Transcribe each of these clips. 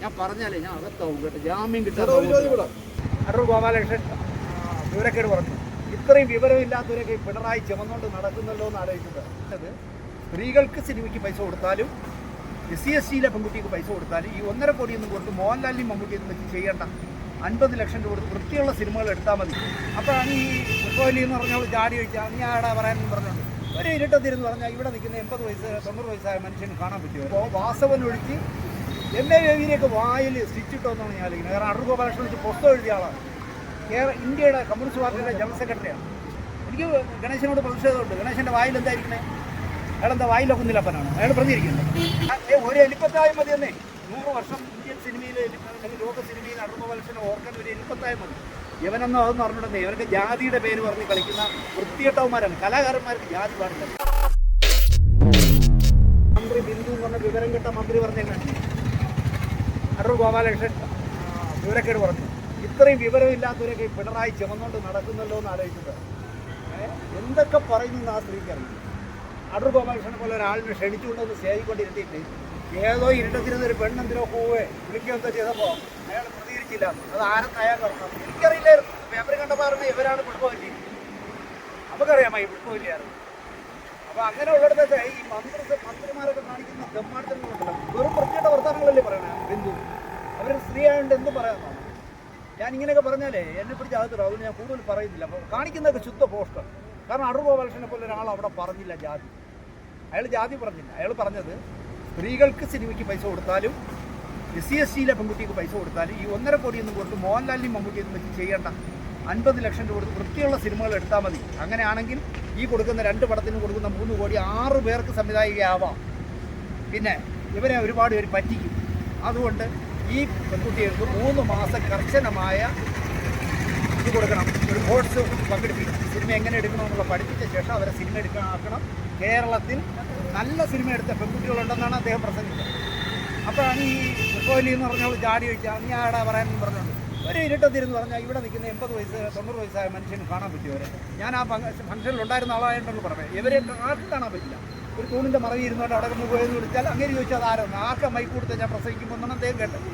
ഞാൻ പറഞ്ഞാലേ ഞാൻ അകത്താവും കേട്ടോ, ജാമ്യം കിട്ടാൻ. അടൂർ ഗോപാലകൃഷ്ണൻ വിവരക്കേട് പറഞ്ഞു. ഇത്രയും വിവരമില്ലാത്തവരൊക്കെ പിണറായി ചുമന്നുകൊണ്ട് നടക്കുന്നല്ലോ എന്ന് ആലോചിക്കുന്നത്. സ്ത്രീകൾക്ക് സിനിമയ്ക്ക് പൈസ കൊടുത്താലും SC/ST പെൺകുട്ടിക്ക് പൈസ കൊടുത്താലും ഈ 1.5 കോടിയൊന്നും കൊടുത്ത് മോഹൻലാലിനും മമ്മൂട്ടിയൊന്നും വെച്ച് ചെയ്യേണ്ട. 50 ലക്ഷം രൂപ കൊടുത്ത് വൃത്തിയുള്ള സിനിമകൾ എടുത്താൽ മതി. അപ്പോഴാണ് ഈ മുഖോലി എന്ന് പറഞ്ഞാൽ ചാടി വെച്ചാൽ നീ ആടാ പറയാനെന്ന് പറഞ്ഞുകൊണ്ട് ഒരു ഇരുട്ടത്തിരുന്ന് പറഞ്ഞാൽ ഇവിടെ നിൽക്കുന്ന 80 വയസ്സ് 90 വയസ്സായ മനുഷ്യന് കാണാൻ പറ്റുമോ? അപ്പോൾ വാസവൻ ഒഴിച്ച് MA വായിൽ സ്റ്റിച്ചിട്ടോന്നാണ് ഞാൻ ആലോചിക്കുന്നത്. കാരണം അടൂർ ഗോപാലകൃഷ്ണൻ വെച്ച് പുസ്തകം എഴുതിയ ആളാണ്. ഇന്ത്യയുടെ കമ്മ്യൂണിസ്റ്റ് പാർട്ടിയുടെ ജനറൽ സെക്രട്ടറിയാണ്. എനിക്ക് ഗണേശനോട് പ്രതിഷേധമുണ്ട്. ഗണേശൻ്റെ വായിൽ എന്തായിരിക്കണേ? അയാളെന്താ വായിലൊക്കെ കുന്നിലപ്പനാണ് അയാൾ പറഞ്ഞിരിക്കുന്നത്. ഒരു എലിപ്പത്തായ മതി എന്നേ. 100 വർഷം ഇന്ത്യൻ സിനിമയിൽ അല്ലെങ്കിൽ ലോക സിനിമയിൽ അടൂർ ഗോപാലകൃഷ്ണനെ ഓർക്കാൻ ഒരു എലിപ്പത്തായ മതി. ഇവനെന്നോ അതൊന്നും അറിഞ്ഞിട്ടുണ്ടെന്നേ. ഇവർക്ക് ജാതിയുടെ പേര് പറഞ്ഞ് കളിക്കുന്ന വൃത്തികെട്ടവന്മാരാണ്. കലാകാരന്മാർക്ക് ജാതി പാടില്ല. മന്ത്രി ബിന്ദു എന്ന് പറഞ്ഞ വിവരം കെട്ട മന്ത്രി പറഞ്ഞേക്കാണ് അടൂർ ഗോപാലകൃഷ്ണൻ വിവരക്കേട് പറഞ്ഞു. ഇത്രയും വിവരമില്ലാത്തവരൊക്കെ പിണറായി ചുമന്നുകൊണ്ട് നടക്കുന്നല്ലോ എന്ന് ആലോചിക്കുന്നത്. എന്തൊക്കെ പറയുന്നു ആ സ്ത്രീക്കറിയും. അടൂർ ഗോപാലകൃഷ്ണനെ പോലെ ഒരാളിനെ ക്ഷണിച്ചുകൊണ്ടൊന്ന് സ്നേഹിക്കൊണ്ടിരുത്തിയിട്ട് ഏതോ ഇരുട്ടത്തിരുന്ന ഒരു പെണ്ണെന്തിനോ പോവേ വിളിക്കുകയെന്തോ ചെയ്തപ്പോൾ അയാൾ പ്രതികരിച്ചില്ല. അത് ആരെന്ന് അയാൾ പറഞ്ഞു. എനിക്കറിയില്ലായിരുന്നു. പേപ്പർ കണ്ടപ്പോൾ പറഞ്ഞ ഇവരാണ് പിടുപ്പമില്ല. നമുക്കറിയാമോ ഈ പിടുപ്പമില്ലായിരുന്നു. അപ്പോൾ അങ്ങനെ ഉള്ളിടത്തൊക്കെ ഈ മന്ത്രിമാരൊക്കെ കാണിക്കുന്ന ദമ്മാട്ടങ്ങളുണ്ടല്ലോ, വെറും വൃത്തിയുടെ വർത്തമാനങ്ങളല്ലേ പറയണേ. ബിന്ദു അവർ സ്ത്രീ ആയതുകൊണ്ട് എന്തും പറയാമെന്നാണ്. ഞാൻ ഇങ്ങനെയൊക്കെ പറഞ്ഞാലേ എന്നെ പിടിച്ച് അകത്തിടും. അതുകൊണ്ട് ഞാൻ കൂടുതൽ പറയുന്നില്ല. അപ്പോൾ കാണിക്കുന്നതൊക്കെ ശുദ്ധ പോസ്റ്റർ. കാരണം അടൂർ ഗോപാലകൃഷ്ണനെ പോലെ ഒരാൾ അവിടെ പറഞ്ഞില്ല ജാതി. അയാൾ ജാതി പറഞ്ഞില്ല. അയാൾ പറഞ്ഞത് സ്ത്രീകൾക്ക് സിനിമയ്ക്ക് പൈസ കൊടുത്താലും SC/ST പെൺകുട്ടിക്ക് പൈസ കൊടുത്താലും ഈ 1.5 കോടിയൊന്നും കൊടുത്ത് മോഹൻലാലിനും മമ്മൂട്ടിയൊന്നും വെച്ച് ചെയ്യേണ്ട. 50 ലക്ഷം രൂപ കൊടുത്ത് വൃത്തിയുള്ള സിനിമകൾ എടുത്താൽ മതി. അങ്ങനെയാണെങ്കിൽ ഈ കൊടുക്കുന്ന 2 പടത്തിന് കൊടുക്കുന്ന 3 കോടി 6 പേർക്ക് സംവിധായികയാവാം. പിന്നെ ഇവരെ ഒരുപാട് പേര് പറ്റിക്കും. അതുകൊണ്ട് ഈ പെൺകുട്ടികൾക്ക് 3 മാസം കർശനമായ ഇത് കൊടുക്കണം. ഒരു കോഴ്സ് പങ്കെടുപ്പിക്കണം. സിനിമ എങ്ങനെ എടുക്കണമെന്നുള്ള പഠിപ്പിച്ച ശേഷം അവരെ സിനിമ എടുക്കാനാക്കണം. കേരളത്തിൽ നല്ല സിനിമ എടുത്ത പെൺകുട്ടികളുണ്ടെന്നാണ് അദ്ദേഹം പ്രസംഗിച്ചത്. അപ്പോഴാണ് ഈ മുഖോലി എന്ന് പറഞ്ഞാൽ ചാടി വെച്ചാൽ നീ ആടാ പറയാനെന്ന് പറഞ്ഞുകൊണ്ട് ഒരു ഇരുട്ടത്തിരുന്ന് പറഞ്ഞാൽ ഇവിടെ നിൽക്കുന്ന 80 വയസ്സ് 90 വയസ്സായ മനുഷ്യന് കാണാൻ പറ്റും. അവരെ ഞാൻ ആ ഫംഗ്ഷനിൽ ഉണ്ടായിരുന്ന ആളായിട്ടൊന്ന് പറഞ്ഞത് ഇവരെ ആർക്കും കാണാൻ പറ്റില്ല. ഒരു തൂണിൻ്റെ മറവി ഇരുന്നോട്ട് അവിടെ നിന്ന് പോയെന്ന് വിളിച്ചാൽ അങ്ങനെ ചോദിച്ചാൽ ആരാണ് ആർക്കാ മൈക്ക് കൊടുത്ത് ഞാൻ പ്രസംഗിക്കുമ്പോൾ എന്നാണ് അദ്ദേഹം കേട്ടത്.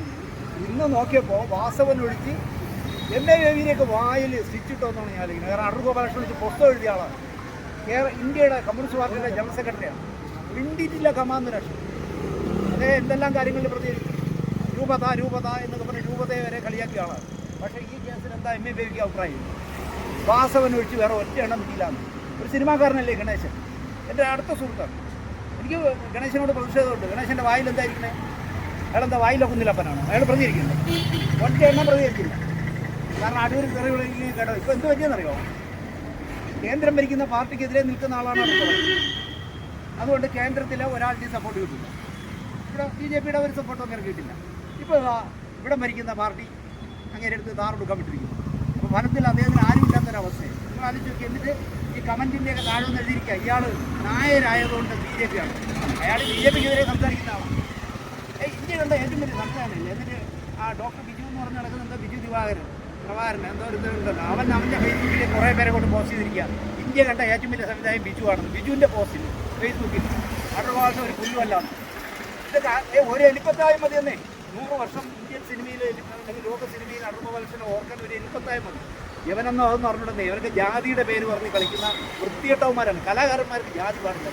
ഇന്ന് നോക്കിയപ്പോൾ വാസവൻ ഒഴിച്ച് MA വായിൽ സ്റ്റിച്ചിട്ടോന്നാണ് ഞാൻ ആലോചിക്കുന്നത്. കാരണം അടൂർ ഗോപാലകൃഷ്ണൻ വെച്ച് പുസ്തകം എഴുതിയ ആളാണ്. ഇന്ത്യയുടെ കമ്മ്യൂണിസ്റ്റ് പാർട്ടിയുടെ ജനറൽ സെക്രട്ടറിയാണ്. മിണ്ടിയിട്ടില്ല കമാന്ന് രാഷ്ട്രം. അതേ എന്തെല്ലാം കാര്യങ്ങളിൽ പ്രതികരിച്ചു. രൂപത എന്നൊക്കെ പറഞ്ഞ് രൂപതയെ വരെ കളിയാക്കിയ ആളാണ്. പക്ഷേ ഈ കേസിൽ എന്താ MA അഭിപ്രായം? വാസവൻ ഒഴിച്ച് വേറെ ഒറ്റ എണ്ണം കിട്ടിയില്ലാന്ന്. ഒരു സിനിമാക്കാരനല്ലേ ഗണേശൻ, എൻ്റെ അടുത്ത സുഹൃത്താണ്. എനിക്ക് ഗണേശനോട് പ്രതിഷേധമുണ്ട്. ഗണേശൻ്റെ വായിൽ എന്തായിരിക്കണേ? അയാളെന്താ വായിലൊക്കെ കുന്നിലപ്പനാണ് അയാൾ പ്രതികരിക്കുന്നത്. ഒറ്റ എണ്ണം പ്രതികരിച്ചില്ല. കാരണം അടൂർ കറികളിൽ കേട്ടോ ഇപ്പോൾ എന്ത് പറ്റിയെന്നറിയോ? കേന്ദ്രം ഭരിക്കുന്ന പാർട്ടിക്കെതിരെ നിൽക്കുന്ന ആളാണ് അടുത്തത്. അതുകൊണ്ട് കേന്ദ്രത്തിലെ ഒരാളുടെയും സപ്പോർട്ട് കിട്ടില്ല. ഇവിടെ BJPയുടെ ഒരു സപ്പോർട്ടും അങ്ങനെ കിട്ടില്ല. ഇപ്പോൾ ഇവിടെ ഭരിക്കുന്ന പാർട്ടി അങ്ങനെ എടുത്ത് താറെടുക്കാൻ വിട്ടിരിക്കുന്നു. അപ്പോൾ ഫലത്തിൽ അദ്ദേഹത്തിന് ആരും ഇല്ലാത്തൊരവസ്ഥയാണ്. നിങ്ങൾ ആലോചിച്ച്. എന്നിട്ട് ഈ കമൻറ്റിൻ്റെയൊക്കെ താഴെന്ന് എഴുതിയിരിക്കുക ഇയാൾ നായരായതുകൊണ്ട് BJP ആണ്. അയാൾ BJPക്കെതിരെ സംസാരിക്കുന്ന ആളാണ്. ഇന്ത്യ കണ്ട ഏറ്റവും വലിയ സംസ്ഥാനമില്ല. എന്നിട്ട് ആ ഡോക്ടർ ബിജു എന്ന് പറഞ്ഞ് നടക്കുന്നത് ബിജു പ്രഭാകരൻ എന്തോ ഒരു ഇതുണ്ടല്ലോ, അവൻ്റെ ഫേസ്ബുക്കിൽ കുറേ പേരെ കൊണ്ട് പോസ്റ്റ് ചെയ്തിരിക്കുക. ഇന്ത്യ കണ്ട ഏറ്റവും വലിയ സംവിധായം ബിജു ആണെന്ന്. ബിജുവിൻ്റെ പോസ്റ്റിൽ ഫേസ്ബുക്കിൽ അടൂർ ഗോപാലകൃഷ്ണൻ ഒരു പുല്ലുമല്ലാന്ന്. ഇതൊക്കെ ഒരു എലിപ്പത്തായ മതി എന്നേ. 100 വർഷം ഇന്ത്യൻ സിനിമയിൽ അല്ലെങ്കിൽ ലോക സിനിമയിൽ അടൂർ ഗോപാലകൃഷ്ണനെ ഓർക്കാൻ ഒരു എലിപ്പത്തായ മതി. ഇവനെന്നോ അതൊന്നും അറിഞ്ഞിട്ടുണ്ടെന്നേ. ഇവർക്ക് ജാതിയുടെ പേര് പറഞ്ഞ് കളിക്കുന്ന വൃത്തികെട്ടവന്മാരാണ്. കലാകാരന്മാർക്ക് ജാതി പാടില്ല.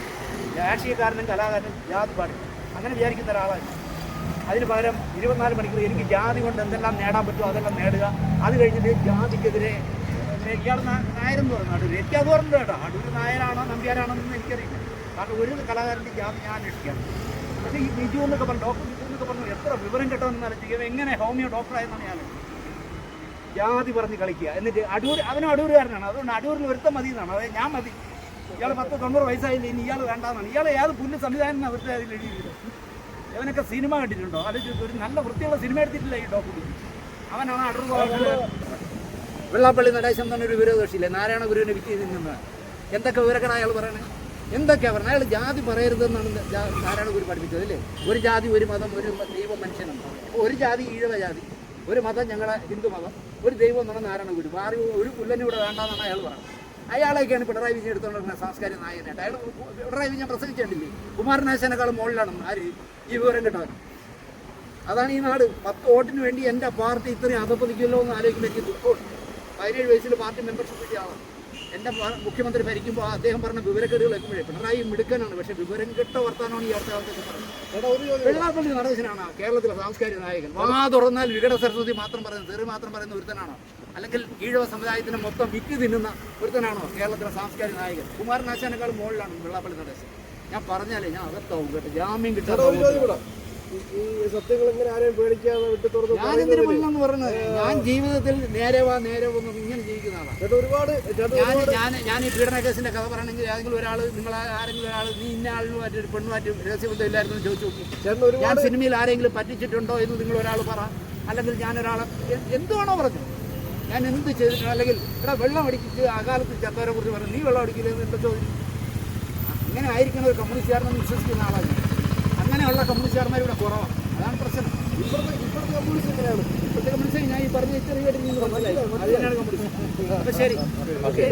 രാഷ്ട്രീയക്കാരനും കലാകാരനും ജാതി പാടില്ല. അങ്ങനെ വിചാരിക്കുന്ന ഒരാളാണ്. അതിന് പകരം 24 മണിക്കൂർ എനിക്ക് ജാതി കൊണ്ട് എന്തെല്ലാം നേടാൻ പറ്റുമോ അതെല്ലാം നേടുക. അത് കഴിഞ്ഞിട്ട് ജാതിക്കെതിരെ ഇയാൾ നായരെന്ന് പറഞ്ഞു അടൂർ. എനിക്ക് അത് പറഞ്ഞിട്ട് കേട്ടോ, അടൂർ നായരാണോ നമ്പ്യാരാണോ എന്നൊന്നും എനിക്കറിയില്ല. കാരണം ഒരു കലാകാരൻ്റെ ജാതി ഞാൻ അന്വേഷിക്കാം. പക്ഷേ ഈ ബിജു എന്നൊക്കെ പറഞ്ഞു, ഡോക്ടർ ബിജു എന്നൊക്കെ പറഞ്ഞു എത്ര വിവരം കേട്ടോന്ന് ആലോചിക്കുക. എങ്ങനെ ഹോമിയോ ഡോക്ടറായെന്നാണ് ഞാൻ ജാതി പറഞ്ഞ് കളിക്കുക. എന്നിട്ട് അവനും അടൂരുകാരനാണ്. അതുകൊണ്ട് അടൂരിൽ ഒരുത്തം മതി എന്നാണ്. അതായത് ഞാൻ മതി. ഇയാൾ 10-90 വയസ്സായില്ല, ഇനി ഇയാൾ വേണ്ടാന്നാണ്. ഇയാൾ ഏത് പുല്ല് സംവിധാനം അവരുടെ അതിൽ എഴുതിയത്. ഇവനൊക്കെ സിനിമ കണ്ടിട്ടുണ്ടോ? ആലോചിച്ച്. ഒരു നല്ല വൃത്തിയുള്ള സിനിമ എടുത്തിട്ടില്ല ഈ ഡോക്ടർ. അവനാണ് അടൂർ ഗോപാലകൃഷ്ണൻ. വെള്ളാപ്പള്ളി നടേശൻ എന്നൊരു വിരോധകക്ഷിയില്ലേ, നാരായണ ഗുരുവിനെ വിറ്റ് നിന്ന് എന്തൊക്കെ വിവരക്കാണ് അയാൾ പറയണേ? എന്തൊക്കെയാണ് പറഞ്ഞത്? അയാൾ ജാതി പറയരുതെന്നാണ് നാരായണ ഗുരു പഠിപ്പിച്ചത് അല്ലേ? ഒരു ജാതി, ഒരു മതം, ഒരു ദൈവം, മനുഷ്യനാണ്. അപ്പോൾ ഒരു ജാതി ഈഴവ ജാതി, ഒരു മതം ഞങ്ങളുടെ ഹിന്ദു മതം, ഒരു ദൈവം എന്നാണ് നാരായണ ഗുരു. വേറെ ഒരു പുല്ലനും ഇവിടെ വേണ്ടാന്നാണ് അയാൾ പറയുന്നത്. അയാളൊക്കെയാണ് പിണറായി വിജയൻ എടുത്തുകൊണ്ടിരുന്ന സാംസ്കാരിക നായകനായിട്ട്. അയാൾ പിണറായി വിജയൻ പ്രസംഗിച്ചിട്ടില്ലേ? കുമാരനാശാനേക്കാളും മുകളിലാണ് ആര് ഈ വിവരം കേട്ടവൻ. അതാണ് ഈ നാട്. 10 വോട്ടിന് വേണ്ടി എൻ്റെ പാർട്ടി ഇത്രയും അധപ്പതിക്കുമല്ലോ എന്ന് ആലോചിക്കുമ്പോൾ എനിക്ക് ദുഃഖമുണ്ട്. 17 വയസ്സിൽ പാർട്ടി മെമ്പർഷിപ്പ് കിട്ടിയ ആളാണ്. എൻ്റെ മുഖ്യമന്ത്രി ഭരിക്കുമ്പോൾ അദ്ദേഹം പറഞ്ഞ വിവരക്കേടുകൾ വെക്കുമ്പോഴേ പിണറായി മിടുക്കനാണ്, പക്ഷേ വിവരം കെട്ട വർത്താനമാണ് ഈ അടുത്ത കാലത്തൊക്കെ പറയുന്നത്. വെള്ളാപ്പള്ളി നടേശനാണ് കേരളത്തിലെ സാംസ്കാരിക നായകൻ. വാ തുറന്നാൽ വികട സരസ്വതി മാത്രം പറയുന്നത്, തെറി മാത്രം പറയുന്ന ഒരുത്തനാണോ? അല്ലെങ്കിൽ ഈഴവ സമുദായത്തിന് മൊത്തം വിറ്റ് തിന്നുന്ന ഒരുത്തനാണോ കേരളത്തിലെ സാംസ്കാരിക നായകൻ? കുമാരനാശാനേക്കാളും മുകളിലാണ് വെള്ളാപ്പള്ളി നടേശൻ. ഞാൻ പറഞ്ഞാലേ ഞാൻ അകത്താവും കേട്ടോ, ജാമ്യം കിട്ടാൻ. സത്യങ്ങൾ എങ്ങനെ ആരെയും പേടിക്കാതെ വിട്ടു തുറന്നു ഞാനെന്തിനു കൊല്ലെന്ന് പറഞ്ഞത്? ഞാൻ ജീവിതത്തിൽ നേരെവാ നേരെവൊന്നും ഇങ്ങനെ ജീവിക്കുന്ന ആളാണ്. ഞാൻ ഈ പീഡന കേസിന്റെ കഥ പറയണമെങ്കിൽ ഏതെങ്കിലും ഒരാൾ, നിങ്ങൾ ആരെങ്കിലും ഒരാൾ, നീ ഇന്ന ആളിനുമായിട്ട് ഒരു പെണ്ണുമായിട്ട് രഹസ്യബന്ധം ഇല്ലായിരുന്നു എന്ന് ചോദിച്ചു നോക്കി. ഞാൻ സിനിമയിൽ ആരെങ്കിലും പറ്റിച്ചിട്ടുണ്ടോ എന്ന് നിങ്ങൾ ഒരാൾ പറ. അല്ലെങ്കിൽ ഞാനൊരാളെ എന്തുവാണോ പറഞ്ഞു, ഞാൻ എന്ത് ചെയ്തിട്ടുണ്ട്? അല്ലെങ്കിൽ ഇവിടെ വെള്ളം അടിക്കിച്ച് അകാലത്ത് ചത്തവരെ കുറിച്ച് പറഞ്ഞു, നീ വെള്ളം അടിക്കില്ലെന്ന് എന്താ ചോദിച്ചു? അങ്ങനെ ആയിരിക്കണം ഒരു കമ്മ്യൂണിസ്റ്റുകാരനെന്ന് വിശ്വസിക്കുന്ന ആളാണ്. അങ്ങനെയുള്ള കമ്മ്യൂണിസ്റ്റുകാരന്മാർ ഇവിടെ കുറവാണ്. അതാണ് പ്രശ്നം. ഇപ്പോഴത്തെ കമ്മ്യൂണിസ്റ്റ് എങ്ങനെയാണ്? ഇപ്പോഴത്തെ കമ്മ്യൂണിസ്റ്റ് ഞാൻ ഈ പറഞ്ഞ ചെറിയ മനസ്സിലായി. അത് തന്നെയാണ് കമ്മ്യൂണിസ്റ്റ്. അപ്പം ശരി, ഓക്കെ.